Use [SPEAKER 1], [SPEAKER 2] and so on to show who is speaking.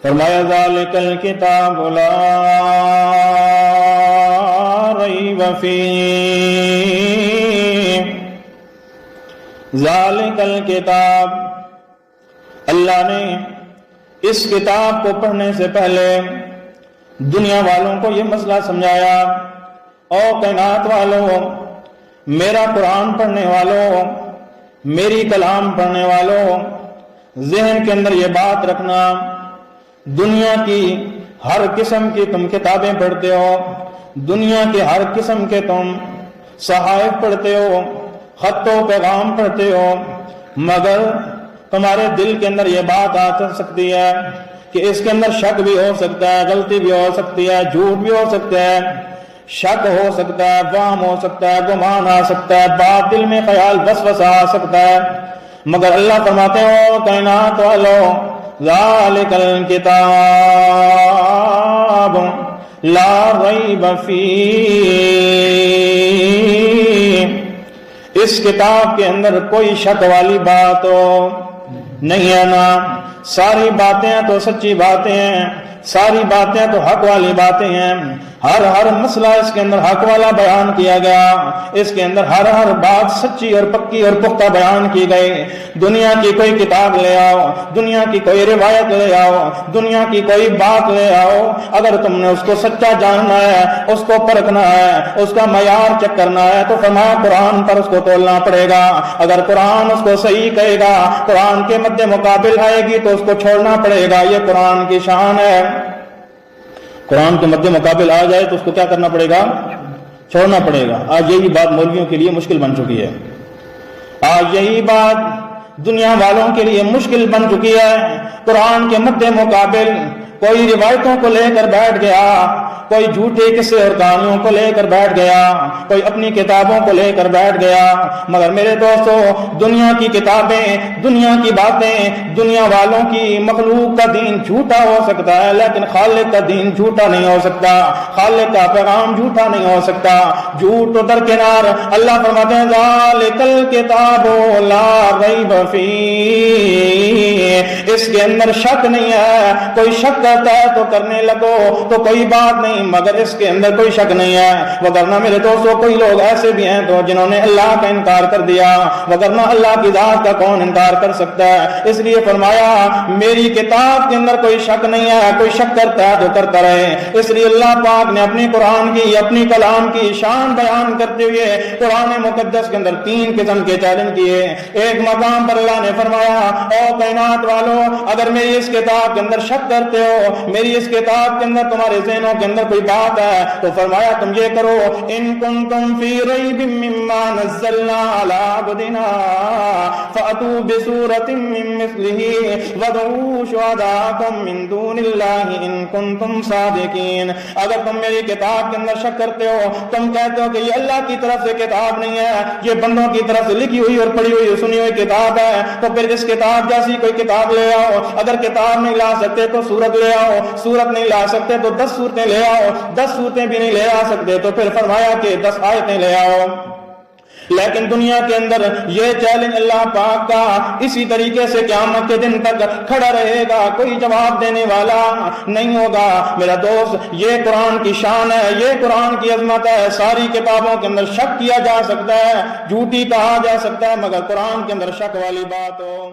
[SPEAKER 1] فرمایا ذالکل کتاب لا ریب فیہ، ذالکل کتاب، اللہ نے اس کتاب کو پڑھنے سے پہلے دنیا والوں کو یہ مسئلہ سمجھایا، او کائنات والوں، میرا قرآن پڑھنے والوں، میری کلام پڑھنے والوں، ذہن کے اندر یہ بات رکھنا، دنیا کی ہر قسم کی تم کتابیں پڑھتے ہو، دنیا کے ہر قسم کے تم صحائف پڑھتے ہو، خط و پیغام پڑھتے ہو، مگر تمہارے دل کے اندر یہ بات آ سکتی ہے کہ اس کے اندر شک بھی ہو سکتا ہے، غلطی بھی ہو سکتی ہے، جھوٹ بھی ہو سکتا ہے، شک ہو سکتا ہے، وہم ہو سکتا ہے، گمان آ سکتا ہے، بات دل میں خیال وسوسہ آ سکتا ہے، مگر اللہ فرماتے ہو کائنات والو ذالک الکتاب لا ریب فیہ، اس کتاب کے اندر کوئی شک والی بات نہیں ہے نا، ساری باتیں تو سچی باتیں ہیں، ساری باتیں تو حق والی باتیں ہیں، ہر مسئلہ اس کے اندر حق والا بیان کیا گیا، اس کے اندر ہر بات سچی اور پکی اور پختہ بیان کی گئی۔ دنیا کی کوئی کتاب لے آؤ، دنیا کی کوئی روایت لے آؤ، دنیا کی کوئی بات لے آؤ، اگر تم نے اس کو سچا جاننا ہے، اس کو پرکھنا ہے، اس کا معیار چیک کرنا ہے، تو فرمایا قرآن پر اس کو تولنا پڑے گا۔ اگر قرآن اس کو صحیح کہے گا، قرآن کے مد مقابل آئے گی تو اس کو چھوڑنا پڑے گا، یہ قرآن کی شان ہے۔ قرآن کے مد مقابل آ جائے تو اس کو کیا کرنا پڑے گا؟ چھوڑنا پڑے گا۔ آج یہی بات مولویوں کے لیے مشکل بن چکی ہے، آج یہی بات دنیا والوں کے لیے مشکل بن چکی ہے۔ قرآن کے مد مقابل کوئی روایتوں کو لے کر بیٹھ گیا، کوئی جھوٹے قصے اور کہانیوں کو لے کر بیٹھ گیا، کوئی اپنی کتابوں کو لے کر بیٹھ گیا، مگر میرے دوستو دنیا کی کتابیں، دنیا کی باتیں، دنیا والوں کی مخلوق کا دین جھوٹا ہو سکتا ہے، لیکن خالق کا دین جھوٹا نہیں ہو سکتا، خالق کا پیغام جھوٹا نہیں ہو سکتا۔ جھوٹ تو درکنار، اللہ فرماتے ہیں ذالک الکتاب لا ریب فیہ، اس کے اندر شک نہیں ہے، کوئی شک کرتا ہے تو کرنے لگو تو کوئی بات نہیں، مگر اس کے اندر کوئی شک نہیں ہے۔ وگرنہ میرے دوستوں کوئی لوگ ایسے بھی ہیں تو جنہوں نے اللہ کا انکار کر دیا، وگرنہ اللہ کی ذات کا کون انکار کر سکتا ہے؟ اس لیے فرمایا میری کتاب کے اندر کوئی شک نہیں ہے، کوئی شک کرتا ہے تو کرتا رہے۔ اس لیے اللہ پاک نے اپنی قرآن کی، اپنی کلام کی شان بیان کرتے ہوئے قرآن مقدس کے اندر 3 قسم کے چیلنج کیے۔ ایک مقام پر اللہ نے فرمایا او کائنات والو، اگر میری اس کتاب کے اندر شک کرتے ہو، میری اس کتاب کے اندر تمہارے ذہنوں کے اندر کوئی بات ہے تو فرمایا تم یہ کرو، ان کنتم فی ریب مما نزلنا علی عبدنا فاتوا بسورۃ من مثلہ وادعوا شہداءکم من دون اللہ ان کنتم صادقین۔ اگر تم میری کتاب کے اندر شک کرتے ہو، تم کہتے ہو کہ یہ اللہ کی طرف سے کتاب نہیں ہے، یہ بندوں کی طرف سے لکھی ہوئی اور پڑھی ہوئی سنی ہوئی کتاب ہے، تو پھر اس کتاب جیسی کوئی کتاب لے آؤ۔ اگر کتاب نہیں لا سکتے تو سورت لے آؤ، سورت نہیں لا سکتے تو 10 سورتیں لے آؤ، 10 سورتیں بھی نہیں لے آ سکتے تو پھر فرمایا کہ 10 آیتیں لے آؤ۔ لیکن دنیا کے اندر یہ چیلنج اللہ پاک کا اسی طریقے سے قیامت کے دن تک کھڑا رہے گا، کوئی جواب دینے والا نہیں ہوگا۔ میرا دوست یہ قرآن کی شان ہے، یہ قرآن کی عظمت ہے۔ ساری کتابوں کے اندر شک کیا جا سکتا ہے، جھوٹی کہا جا سکتا ہے، مگر قرآن کے اندر شک والی بات ہو